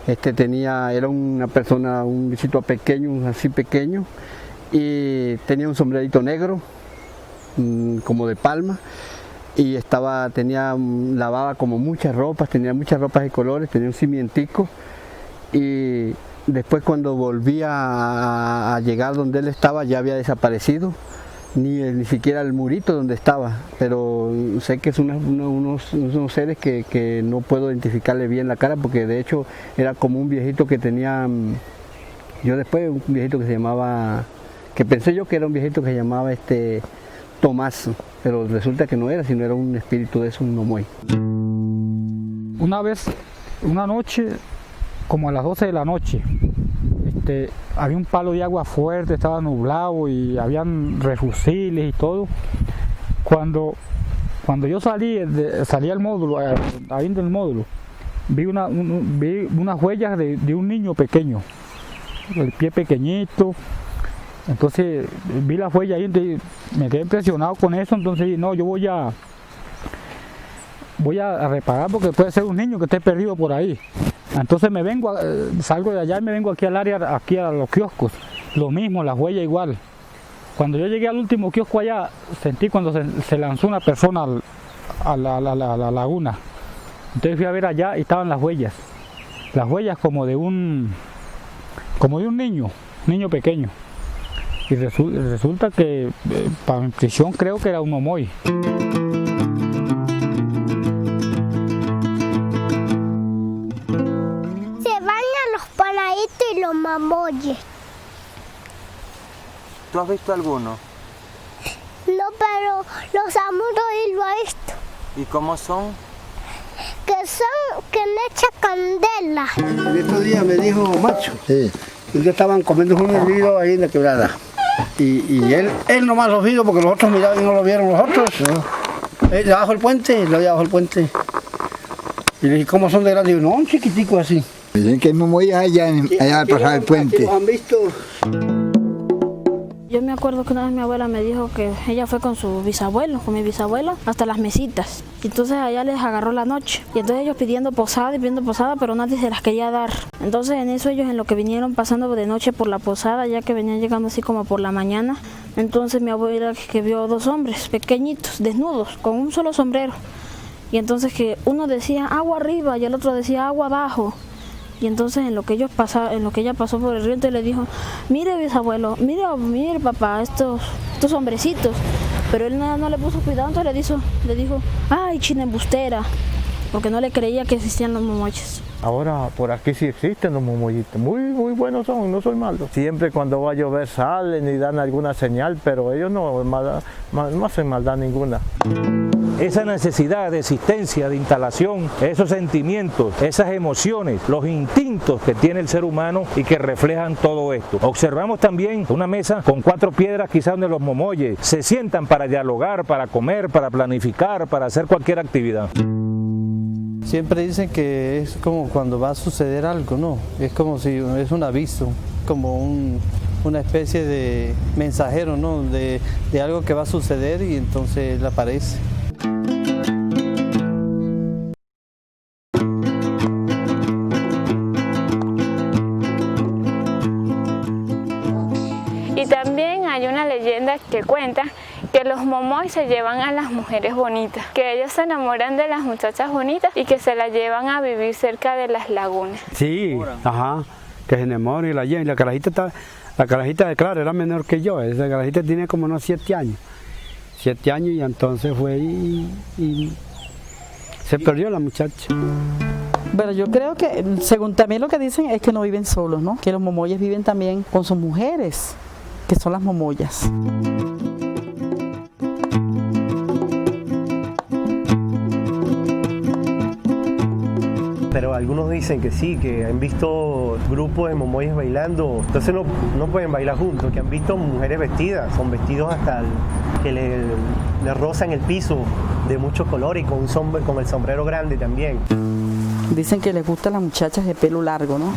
Era una persona, un bichito pequeño, así pequeño, y tenía un sombrerito negro, como de palma, y lavaba como muchas ropas, tenía muchas ropas de colores, tenía un cimientico, y después cuando volví a llegar donde él estaba ya había desaparecido, ni siquiera el murito donde estaba, pero sé que es unos seres que no puedo identificarle bien la cara, porque de hecho era como un viejito que tenía, yo después un viejito que se llamaba, que pensé yo que era un viejito que se llamaba Tomás, pero resulta que no era, sino era un espíritu de eso, un momoy. Una vez, una noche, como a las 12 de la noche, había un palo de agua fuerte, estaba nublado y habían refusiles y todo. Cuando yo salí al módulo, ahí del módulo, vi unas huellas de un niño pequeño, el pie pequeñito. Entonces vi las huellas ahí, me quedé impresionado con eso. Entonces no, yo voy a reparar porque puede ser un niño que esté perdido por ahí. Entonces salgo de allá y me vengo aquí al área, aquí a los kioscos, lo mismo, las huellas igual. Cuando yo llegué al último kiosco allá, sentí cuando se lanzó una persona a la laguna. Entonces fui a ver allá y estaban las huellas como de un niño pequeño. Y resulta que para mi impresión creo que era un momoy. Y los mamoyes. ¿Tú has visto alguno? No, pero los amigos y lo he visto. ¿Y cómo son? Que le echa candela. En estos días me dijo Macho, que estaban comiendo un hervido ahí en la quebrada. Y él nomás los vio porque los otros miraban y no lo vieron los otros. Debajo del puente, lo había bajo el puente. Y le dije, ¿cómo son de grandes? Y yo, no, un chiquitico así. Dicen que hay momoyes allá al pasar el puente. ¿Los han visto? Yo me acuerdo que una vez mi abuela me dijo que ella fue con su bisabuelo, con mi bisabuela, hasta las mesitas. Y entonces allá les agarró la noche. Y entonces ellos pidiendo posada, pero nadie se las quería dar. Entonces en eso ellos en lo que vinieron pasando de noche por la posada, ya que venían llegando así como por la mañana, entonces mi abuela que vio 2 hombres pequeñitos, desnudos, con un solo sombrero. Y entonces que uno decía agua arriba y el otro decía agua abajo. Y entonces en lo que ella pasó por el río, entonces le dijo, mire bisabuelo, mire papá, estos hombrecitos. Pero él no le puso cuidado, entonces le dijo, ay, china embustera, porque no le creía que existían los momoyes. Ahora por aquí sí existen los momoyitos, muy buenos son, no son malos. Siempre cuando va a llover salen y dan alguna señal, pero ellos no hacen maldad ninguna. Esa necesidad de existencia, de instalación, esos sentimientos, esas emociones, los instintos que tiene el ser humano y que reflejan todo esto. Observamos también una mesa con 4 piedras quizás donde los momoyes se sientan para dialogar, para comer, para planificar, para hacer cualquier actividad. Siempre dicen que es como cuando va a suceder algo, ¿no? Es como si es un aviso, como una especie de mensajero, ¿no? de algo que va a suceder y entonces él aparece. Y también hay una leyenda que cuenta que los momoy se llevan a las mujeres bonitas, que ellos se enamoran de las muchachas bonitas y que se las llevan a vivir cerca de las lagunas. Sí, ajá, que se enamoran y la llevan. La carajita, claro, era menor que yo, esa carajita tiene como unos 7 años. 7 años y entonces fue y se perdió la muchacha. Bueno, yo creo que, según también lo que dicen, es que no viven solos, ¿no? Que los momoyes viven también con sus mujeres, que son las momoyas. Pero algunos dicen que sí, que han visto grupos de momoyes bailando, entonces no pueden bailar juntos, que han visto mujeres vestidas, son vestidos hasta que le rozan el piso de muchos colores y con el sombrero grande también. Dicen que les gustan las muchachas de pelo largo, ¿no?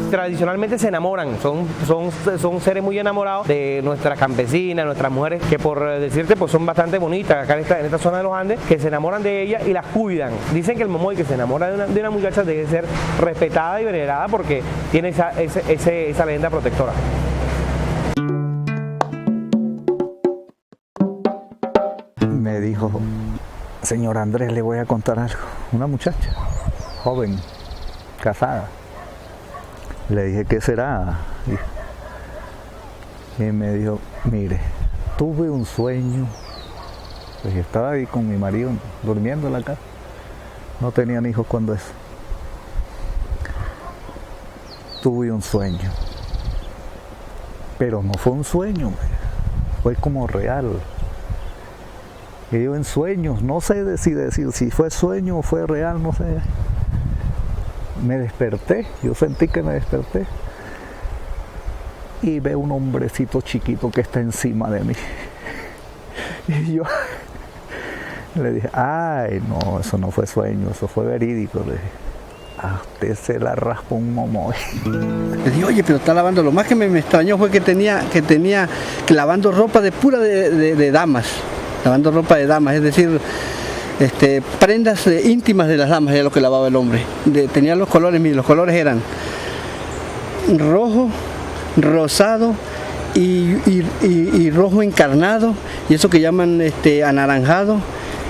Tradicionalmente se enamoran, son seres muy enamorados de nuestras campesinas, nuestras mujeres, que por decirte pues son bastante bonitas acá en esta zona de los Andes, que se enamoran de ellas y las cuidan. Dicen que el momoy que se enamora de una muchacha debe ser respetada y venerada porque tiene esa leyenda protectora. Me dijo, señor Andrés, le voy a contar algo. Una muchacha joven, casada. Le dije, ¿qué será? Y me dijo, mire, tuve un sueño. Pues estaba ahí con mi marido durmiendo en la casa. No tenían hijos cuando eso. Tuve un sueño. Pero no fue un sueño, fue como real. Y yo en sueños, no sé decir si fue sueño o fue real, no sé. Me desperté, yo sentí que me desperté y veo un hombrecito chiquito que está encima de mí. Y yo le dije, ay, no, eso no fue sueño, eso fue verídico. Le dije, a usted se la raspó un momoy. Le dije, oye, pero está lavando. Lo más que me extrañó fue que tenía lavando ropa de damas, lavando ropa de damas, es decir, prendas íntimas de las damas era lo que lavaba el hombre. Tenía los colores, los colores eran rojo, rosado y rojo encarnado, y eso que llaman anaranjado,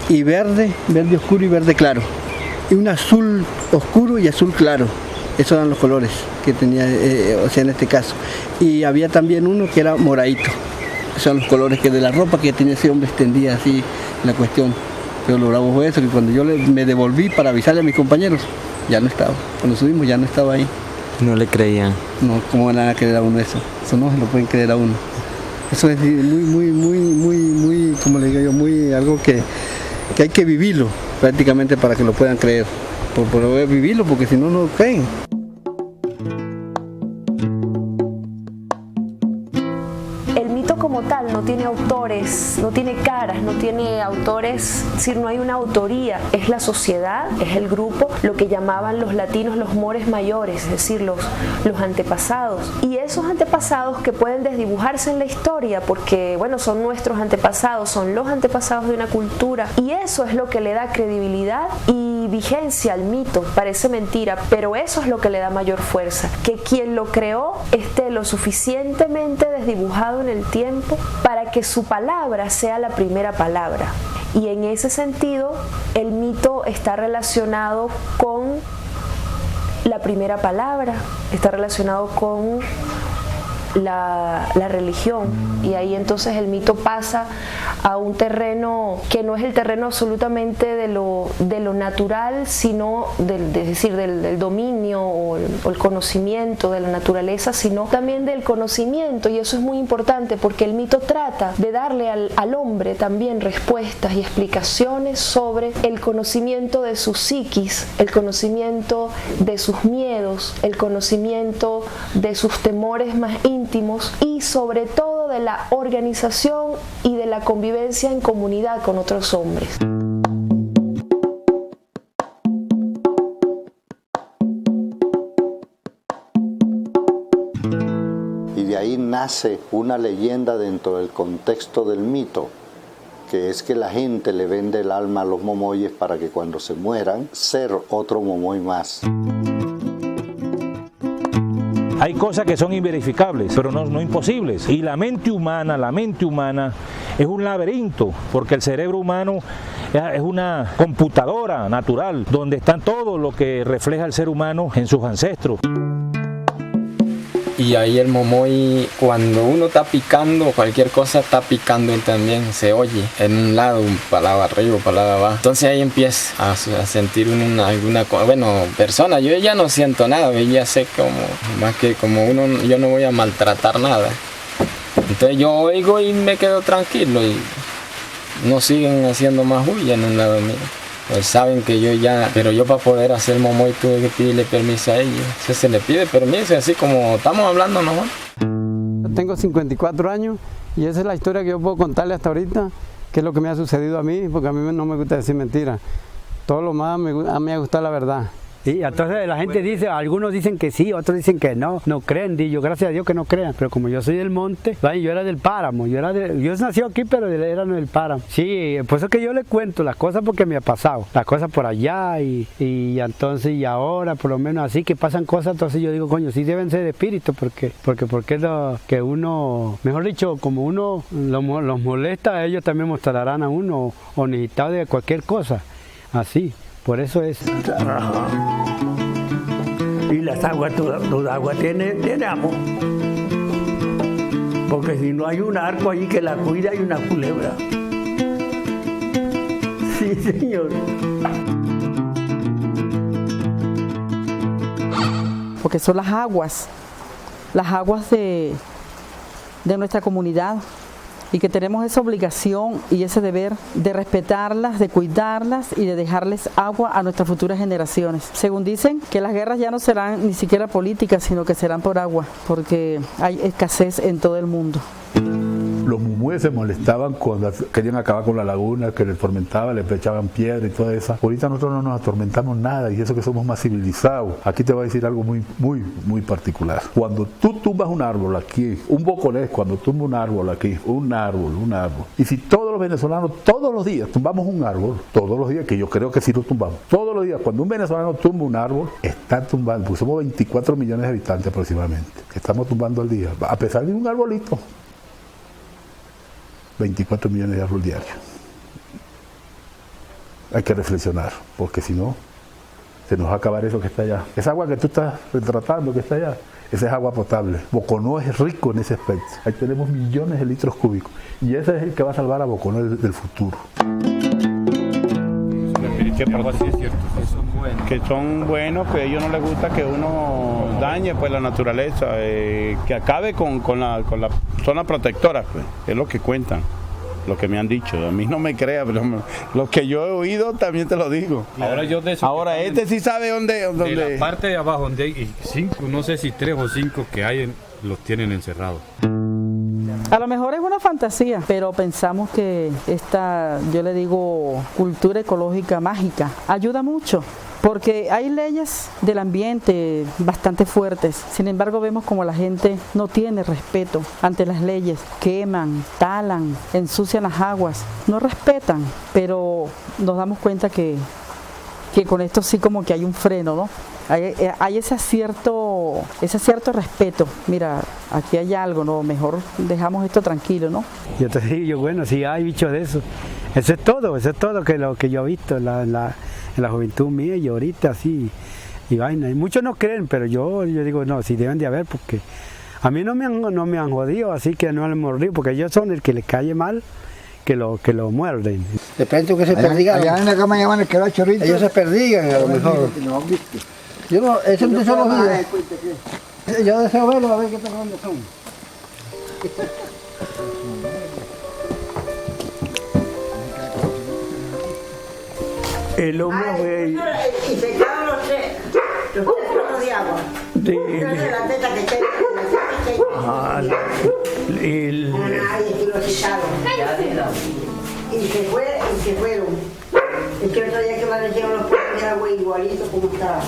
y verde oscuro y verde claro, y un azul oscuro y azul claro. Esos eran los colores que tenía, en este caso. Y había también uno que era moradito. Esos eran los colores que de la ropa que tenía ese hombre extendida así la cuestión. Pero lo bravo fue eso, que cuando yo me devolví para avisarle a mis compañeros, ya no estaba. Cuando subimos ya no estaba ahí. No le creían. No, ¿cómo van a creer a uno eso? Eso no se lo pueden creer a uno. Eso es muy, como le digo yo, muy algo que hay que vivirlo prácticamente para que lo puedan creer. Por vivirlo, porque si no, no creen. El mito como tal no tiene autores, no tiene caras, no tiene autores, es decir, no hay una autoría, es la sociedad, es el grupo, lo que llamaban los latinos los mores mayores, es decir, los antepasados. Y esos antepasados que pueden desdibujarse en la historia porque, bueno, son nuestros antepasados, son los antepasados de una cultura, y eso es lo que le da credibilidad y vigencia al mito. Parece mentira, pero eso es lo que le da mayor fuerza, que quien lo creó esté lo suficientemente desdibujado en el tiempo para que su palabra sea la primera palabra. Y en ese sentido, el mito está relacionado con la primera palabra, está relacionado con la religión, y ahí entonces el mito pasa a un terreno que no es el terreno absolutamente de lo natural, sino del dominio o el conocimiento de la naturaleza, sino también del conocimiento. Y eso es muy importante porque el mito trata de darle al hombre también respuestas y explicaciones sobre el conocimiento de su psiquis, el conocimiento de sus miedos, el conocimiento de sus temores más íntimos y sobre todo de la organización y de la convivencia en comunidad con otros hombres. Y de ahí nace nace una leyenda dentro del contexto del mito, que es que la gente le vende el alma a los momoyes para que cuando se mueran, ser otro momoy más. Hay cosas que son inverificables, pero no imposibles. Y la mente humana es un laberinto, porque el cerebro humano es una computadora natural, donde está todo lo que refleja el ser humano en sus ancestros. Y ahí el momoy, cuando uno está picando, cualquier cosa está picando él también, se oye en un lado, para lado arriba, para lado abajo. Entonces ahí empieza a sentir alguna persona. Yo ya no siento nada, yo ya sé más que yo no voy a maltratar nada. Entonces yo oigo y me quedo tranquilo y no siguen haciendo más bulla en un lado mío. Pues saben que pero yo para poder hacer momoy tuve que pedirle permiso a ellos. Entonces se le pide permiso, así como estamos hablando nosotros. Tengo 54 años y esa es la historia que yo puedo contarle hasta ahorita, que es lo que me ha sucedido a mí, porque a mí no me gusta decir mentiras. Todo lo más a mí me gusta la verdad. Y entonces la gente dice, algunos dicen que sí, otros dicen que no creen, yo gracias a Dios que no crean, pero como yo soy del monte, yo era del páramo, yo nací aquí pero era del páramo. Sí, por eso es que yo le cuento las cosas porque me ha pasado, las cosas por allá y entonces y ahora por lo menos así que pasan cosas, entonces yo digo, coño, sí deben ser de espíritu, porque que uno, mejor dicho, como uno los molesta, ellos también mostrarán a uno o necesitado de cualquier cosa, así. Por eso es. Y las aguas, toda agua tiene amor. Porque si no hay un arco allí que la cuida, hay una culebra. Sí, señor. Porque son las aguas de nuestra comunidad. Y que tenemos esa obligación y ese deber de respetarlas, de cuidarlas y de dejarles agua a nuestras futuras generaciones. Según dicen, que las guerras ya no serán ni siquiera políticas, sino que serán por agua, porque hay escasez en todo el mundo. Los mumúes se molestaban cuando querían acabar con la laguna, que les atormentaban, les echaban piedra y toda esa. Ahorita nosotros no nos atormentamos nada y eso que somos más civilizados. Aquí te voy a decir algo muy particular. Cuando tú tumbas un árbol aquí, un boconés, cuando tumba un árbol aquí, un árbol. Y si todos los venezolanos, todos los días tumbamos un árbol, todos los días, que yo creo que sí lo tumbamos, todos los días, cuando un venezolano tumba un árbol, está tumbando, porque somos 24 millones de habitantes aproximadamente, que estamos tumbando al día, a pesar de un arbolito. 24 millones de árboles diarios. Hay que reflexionar, porque si no, se nos va a acabar eso que está allá. Esa agua que tú estás retratando que está allá, esa es agua potable. Boconó es rico en ese aspecto. Ahí tenemos millones de litros cúbicos. Y ese es el que va a salvar a Boconó del futuro. Que son buenos, que a ellos no les gusta que uno dañe pues la naturaleza, que acabe con la zona protectora, pues, es lo que cuentan, lo que me han dicho. A mí no me crea, pero lo que yo he oído también te lo digo. Ahora este sí sabe dónde. De la parte de abajo donde hay 5, no sé si 3 o 5 que hay, los tienen encerrados. A lo mejor es una fantasía, pero pensamos que esta, yo le digo, cultura ecológica mágica, ayuda mucho. Porque hay leyes del ambiente bastante fuertes, sin embargo vemos como la gente no tiene respeto ante las leyes, queman, talan, ensucian las aguas, no respetan, pero nos damos cuenta que con esto sí como que hay un freno, ¿no? Hay ese cierto respeto. Mira, aquí hay algo, ¿no? Mejor dejamos esto tranquilo, ¿no? Yo te digo, bueno, sí hay bichos de eso. Eso es todo que lo que yo he visto en la juventud mía y ahorita sí, y vaina. Y muchos no creen, pero yo digo, no, sí deben de haber, porque a mí no me han jodido, así que no les mordido, porque ellos son el que les cae mal, que lo muerden. De pronto que se perdigan. Allá en la cama llaman el que va chorrito. Ellos se perdigan a lo mejor. Yo no, eso no son los videos. Yo deseo verlo a ver qué tan grandes son. El hombre fue... Y se quedaron los tres litros de agua. De la teta que tengo. Y lo quitaron. Y se fueron. Es que el otro día que me metieron los pozos de agua igualito como estaba.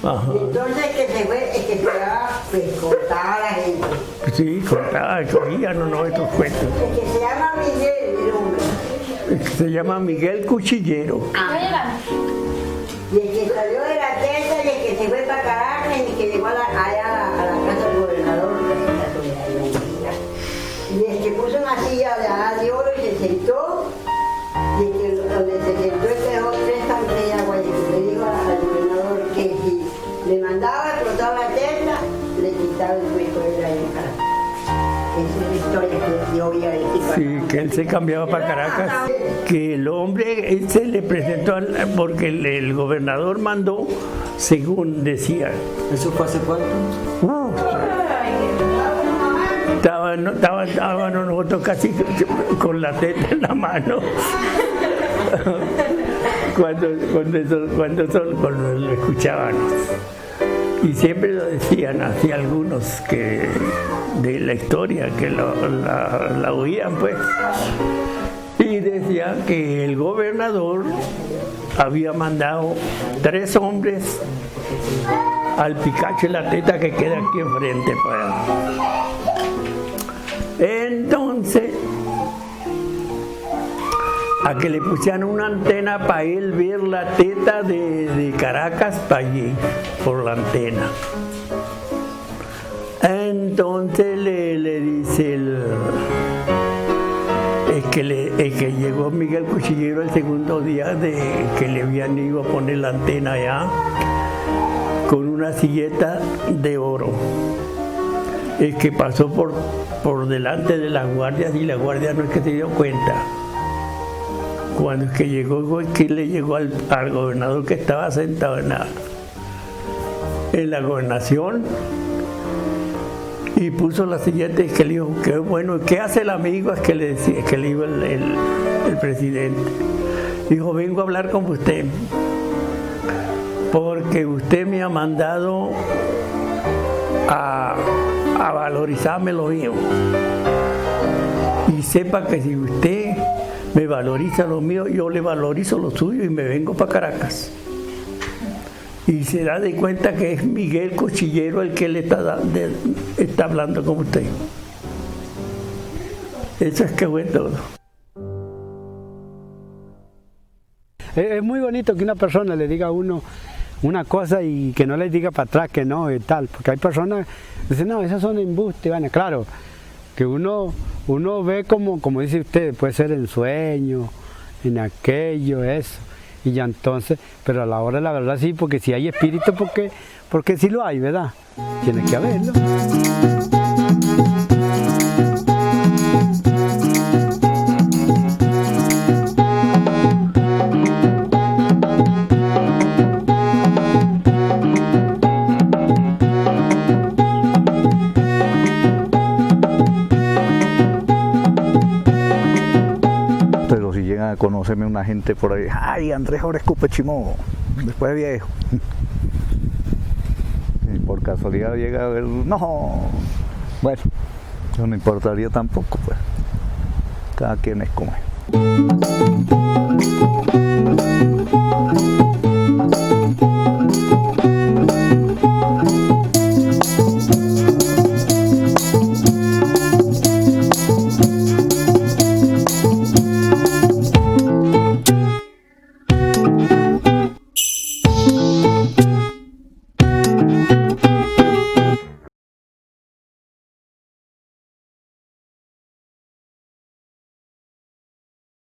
Ajá. Y entonces que se fue, que pegaba, pues contaba a la gente. Sí, contaba, cogía, no estos cuentos. El que se llama Miguel, el hombre. El que se llama Miguel Cuchillero. Y el que salió de la tienda y el que se fue para Caracas y el que llegó allá a la casa del gobernador. Y el que puso una silla de oro y se sentó. Y el que donde se sentó dejó 3 tanques de agua y le dijo al gobernador que si le mandaba a explotar la tienda, le quitaba el puesto de ahí en Caracas. Esa es la historia que yo voy a decir. Sí, que él se cambiaba para Caracas, que el hombre él se le presentó porque el gobernador mandó, según decía. ¿Eso fue hace cuánto? Estábamos nosotros casi con la teta en la mano cuando lo escuchábamos. Y siempre lo decían así algunos que de la historia que la oían pues. Y decían que el gobernador había mandado 3 hombres al Picacho y la Teta que queda aquí enfrente pues. Entonces, a que le pusieran una antena para él ver la teta de Caracas para allí, por la antena. Entonces le dice el que llegó Miguel Cuchillero el segundo día de que le habían ido a poner la antena allá, con una silleta de oro. El que pasó por delante de las guardias y la guardia no es que se dio cuenta. Cuando es que llegó, que le llegó al gobernador que estaba sentado en la gobernación y puso la silleta y que le dijo, qué bueno, ¿qué hace el amigo? Es que le decía, que le dijo el presidente. Dijo, vengo a hablar con usted porque usted me ha mandado a valorizarme lo mío. Y sepa que si usted me valoriza lo mío, yo le valorizo lo suyo y me vengo para Caracas. Y se da de cuenta que es Miguel Cuchillero el que le está hablando con usted. Eso es que fue todo. Es muy bonito que una persona le diga a uno una cosa y que no le diga para atrás que no y tal, porque hay personas que dicen, no, esas son embustes. Bueno, claro, que uno ve como dice usted, puede ser en sueño, en aquello, eso, y ya entonces, pero a la hora de la verdad sí, porque si hay espíritu, porque sí lo hay, ¿verdad? Tiene que haberlo. A conocerme una gente por ahí, ay, Andrés ahora escupe chimó, después de viejo. Y por casualidad llega a ver, no, bueno, eso no importaría tampoco, pues, cada quien es como es.